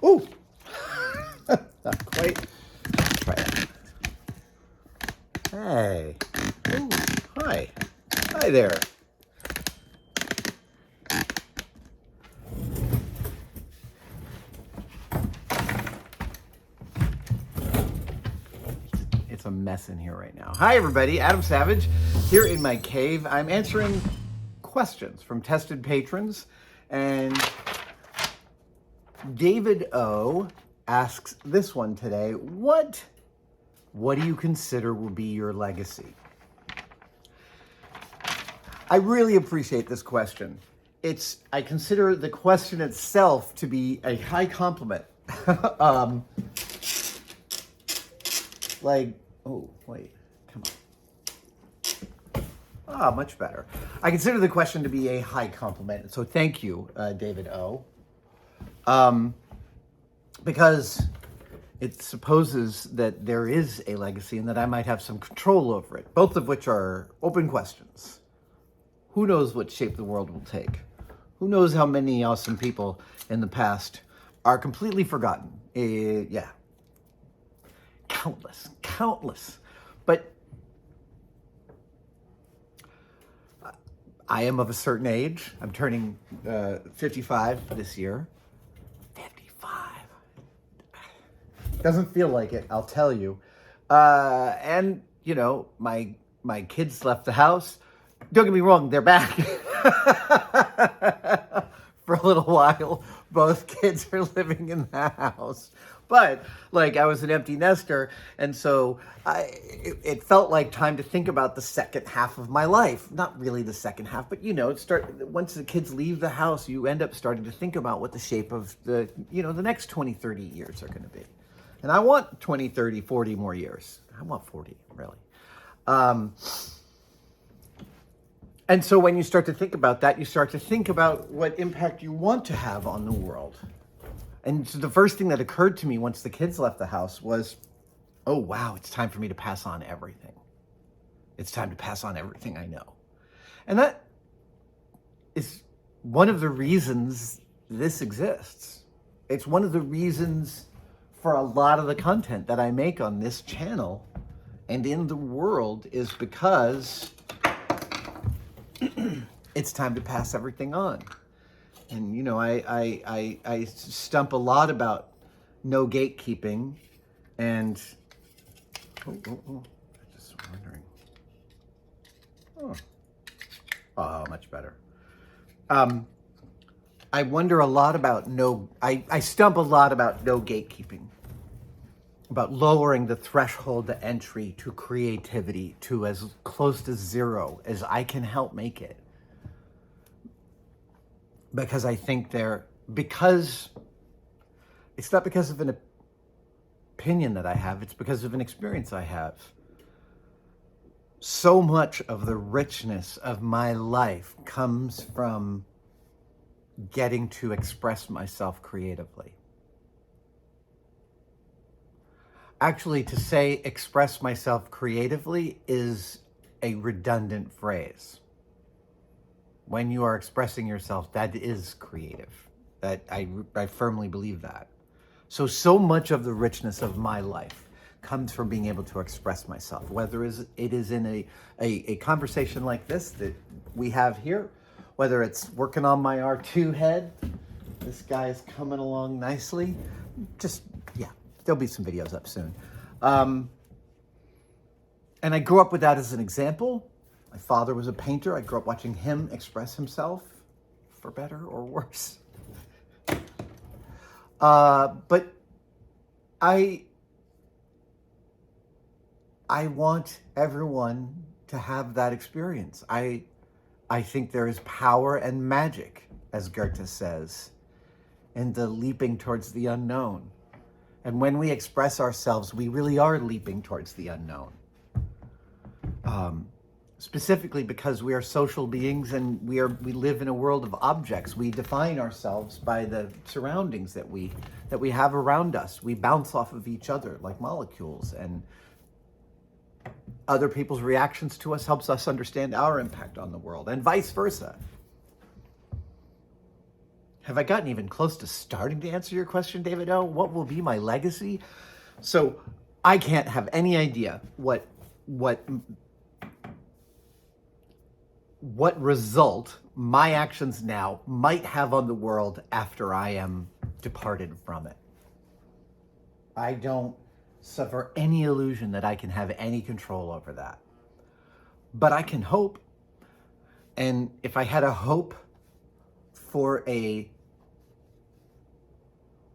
Oh, not quite. Try it. Hey. Ooh, hi. Hi there. It's a mess in here right now. Hi, everybody. Adam Savage here in my cave. I'm answering questions from tested patrons. And David O asks this one today. What do you consider will be your legacy? I really appreciate this question. I consider the question itself to be a high compliment. Oh, wait, come on. Ah, much better. I consider the question to be a high compliment. So thank you, David O. Because it supposes that there is a legacy and that I might have some control over it, both of which are open questions. Who knows what shape the world will take? Who knows how many awesome people in the past are completely forgotten? Yeah. Countless. But I am of a certain age. I'm turning 55 this year. 55. Doesn't feel like it, I'll tell you. And, you know, my kids left the house. Don't get me wrong, they're back. For a little while, both kids are living in the house. But, like, I was an empty nester, and so it felt like time to think about the second half of my life. Not really the second half, but, you know, once the kids leave the house, you end up starting to think about what the shape of the next 20, 30 years are going to be. And I want 20, 30, 40 more years. I want 40, really. And so when you start to think about that, you start to think about what impact you want to have on the world. And so the first thing that occurred to me once the kids left the house was, oh, wow, it's time for me to pass on everything. It's time to pass on everything I know. And that is one of the reasons this exists. It's one of the reasons for a lot of the content that I make on this channel and in the world is because it's time to pass everything on. And, you know, I stump a lot about no gatekeeping and, I'm just wondering. Oh, much better. I wonder a lot about I stump a lot about no gatekeeping, about lowering the threshold to entry to creativity to as close to zero as I can help make it. Because I think because it's not because of an opinion that I have, it's because of an experience I have. So much of the richness of my life comes from getting to express myself creatively. Actually, to say express myself creatively is a redundant phrase. When you are expressing yourself, that is creative. That I firmly believe that. So much of the richness of my life comes from being able to express myself, whether it is in a conversation like this that we have here, whether it's working on my R2 head. This guy is coming along nicely. There'll be some videos up soon. And I grew up with that as an example. My father was a painter. I grew up watching him express himself, for better or worse. But I want everyone to have that experience. I think there is power and magic, as Goethe says, in the leaping towards the unknown. And when we express ourselves, we really are leaping towards the unknown. Specifically because we are social beings and we live in a world of objects. We define ourselves by the surroundings that we have around us. We bounce off of each other like molecules, and other people's reactions to us helps us understand our impact on the world, and vice versa. Have I gotten even close to starting to answer your question, David O? What will be my legacy? So I can't have any idea what result my actions now might have on the world after I am departed from it. I don't suffer any illusion that I can have any control over that. But I can hope. And if I had a hope for a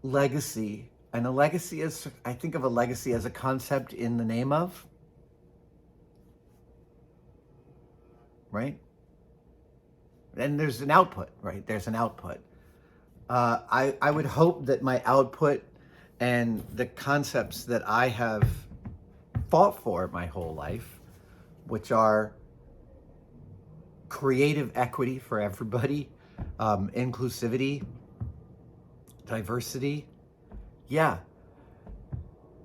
legacy, and a legacy is, I think of a legacy as a concept in the name of, right? And there's an output, right? There's an output. I would hope that my output and the concepts that I have fought for my whole life, which are creative equity for everybody, inclusivity, diversity. Yeah.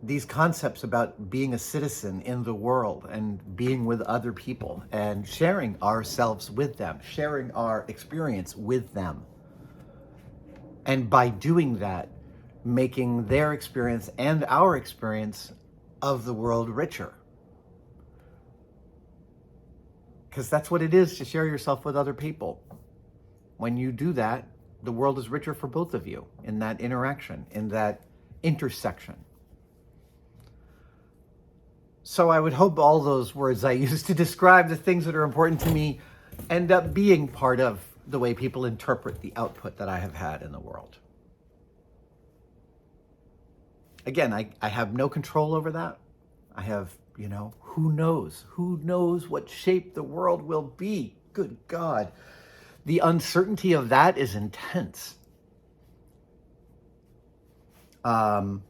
These concepts about being a citizen in the world and being with other people and sharing ourselves with them, sharing our experience with them. And by doing that, making their experience and our experience of the world richer. Because that's what it is to share yourself with other people. When you do that, the world is richer for both of you in that interaction, in that intersection. So I would hope all those words I use to describe the things that are important to me end up being part of the way people interpret the output that I have had in the world. Again, I have no control over that. I have, who knows? Who knows what shape the world will be? Good God. The uncertainty of that is intense. And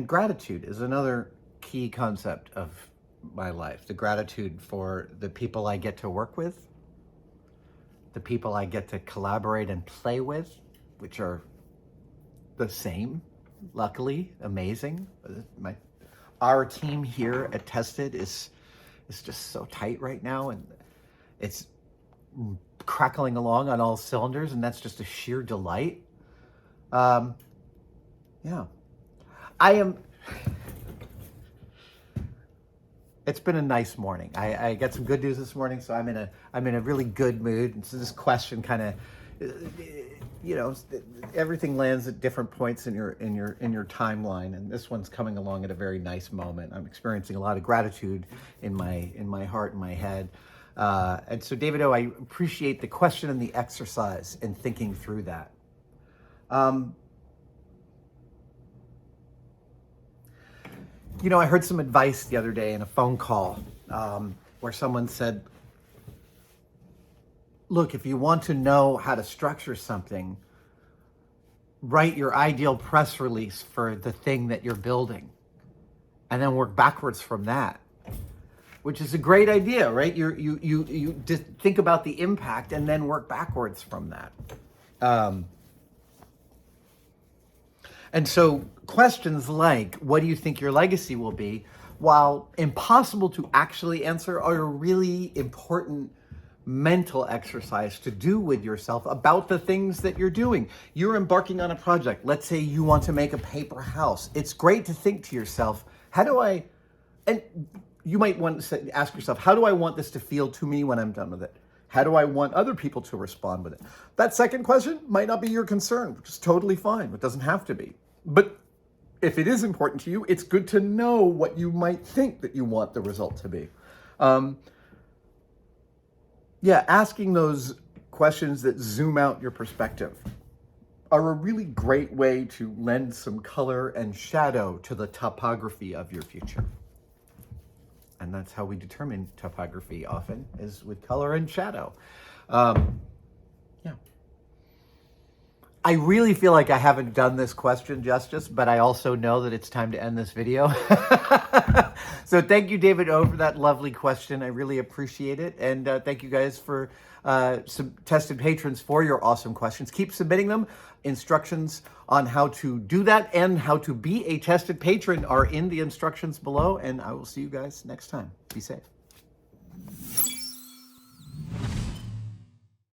gratitude is another key concept of my life. The gratitude for the people I get to work with, the people I get to collaborate and play with, which are the same, luckily, amazing. Our team here at Tested is just so tight right now, and it's crackling along on all cylinders, and that's just a sheer delight. Yeah. It's been a nice morning. I got some good news this morning, so I'm in a really good mood. And so this question kind of, everything lands at different points in your timeline, and this one's coming along at a very nice moment. I'm experiencing a lot of gratitude in my heart and my head. And so, David O, I appreciate the question and the exercise in thinking through that. I heard some advice the other day in a phone call where someone said, look, if you want to know how to structure something, write your ideal press release for the thing that you're building and then work backwards from that, which is a great idea, right? You just think about the impact and then work backwards from that. And so questions like, what do you think your legacy will be, while impossible to actually answer, are a really important mental exercise to do with yourself about the things that you're doing. You're embarking on a project. Let's say you want to make a paper house. It's great to think to yourself, and you might want to ask yourself, how do I want this to feel to me when I'm done with it? How do I want other people to respond with it? That second question might not be your concern, which is totally fine. It doesn't have to be. But if it is important to you, it's good to know what you might think that you want the result to be. Asking those questions that zoom out your perspective are a really great way to lend some color and shadow to the topography of your future. And that's how we determine topography often, is with color and shadow. I really feel like I haven't done this question justice, but I also know that it's time to end this video. So thank you, David O, for that lovely question. I really appreciate it. And thank you guys for some Tested patrons for your awesome questions. Keep submitting them. Instructions on how to do that and how to be a Tested patron are in the instructions below. And I will see you guys next time. Be safe.